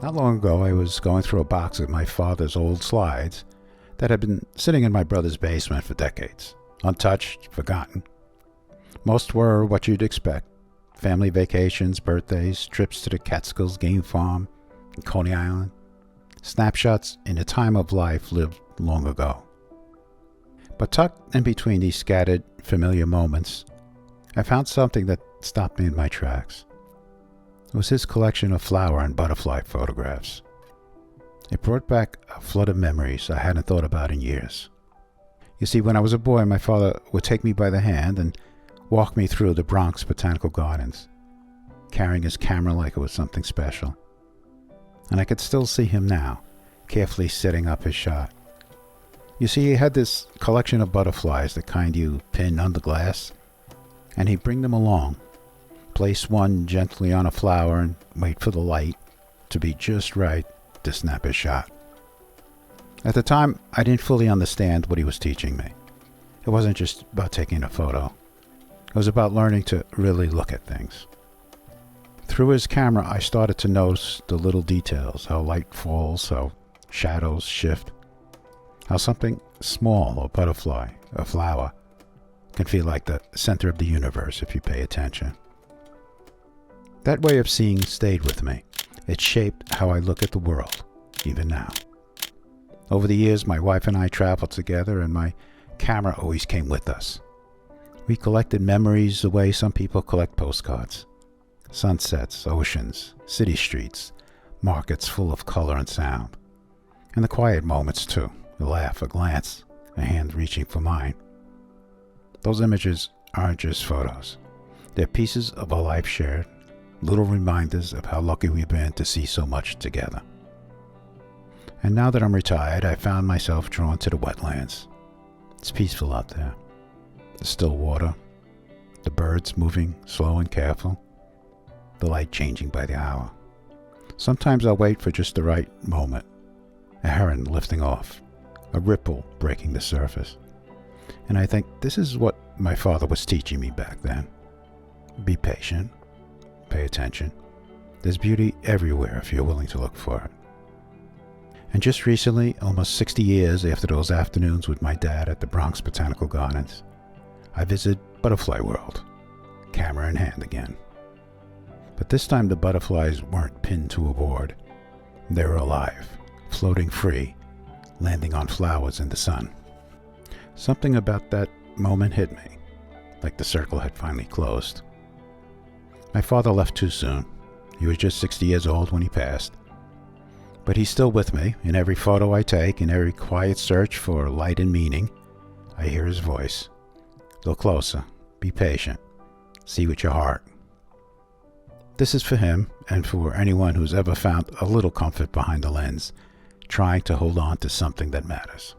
Not long ago, I was going through a box of my father's old slides that had been sitting in my brother's basement for decades, untouched, forgotten. Most were what you'd expect: family vacations, birthdays, trips to the Catskills game farm in Coney Island, snapshots in a time of life lived long ago. But tucked in between these scattered, familiar moments, I found something that stopped me in my tracks. It was his collection of flower and butterfly photographs. It brought back a flood of memories I hadn't thought about in years. You see, when I was a boy, my father would take me by the hand and walk me through the Bronx Botanical Gardens, carrying his camera like it was something special. And I could still see him now, carefully setting up his shot. You see, he had this collection of butterflies, the kind you pin under glass, and he'd bring them along, place one gently on a flower, and wait for the light to be just right to snap his shot. At the time, I didn't fully understand what he was teaching me. It wasn't just about taking a photo. It was about learning to really look at things. Through his camera, I started to notice the little details: how light falls, how shadows shift, how something small, a butterfly, a flower, can feel like the center of the universe if you pay attention. That way of seeing stayed with me. It shaped how I look at the world, even now. Over the years, my wife and I traveled together, and my camera always came with us. We collected memories the way some people collect postcards. Sunsets, oceans, city streets, markets full of color and sound. And the quiet moments too. A laugh, a glance, a hand reaching for mine. Those images aren't just photos. They're pieces of a life shared, little reminders of how lucky we've been to see so much together. And now that I'm retired, I found myself drawn to the wetlands. It's peaceful out there. The still water, the birds moving slow and careful, the light changing by the hour. Sometimes I'll wait for just the right moment. A heron lifting off, a ripple breaking the surface. And I think this is what my father was teaching me back then. Be patient. Pay attention. There's beauty everywhere if you're willing to look for it. And just recently, almost 60 years after those afternoons with my dad at the Bronx Botanical Gardens, I visited Butterfly World, camera in hand again. But this time the butterflies weren't pinned to a board. They were alive, floating free, landing on flowers in the sun. Something about that moment hit me, like the circle had finally closed. My father left too soon. He was just 60 years old when he passed. But he's still with me. In every photo I take, in every quiet search for light and meaning, I hear his voice. Look closer. Be patient. See with your heart. This is for him, and for anyone who's ever found a little comfort behind the lens, trying to hold on to something that matters.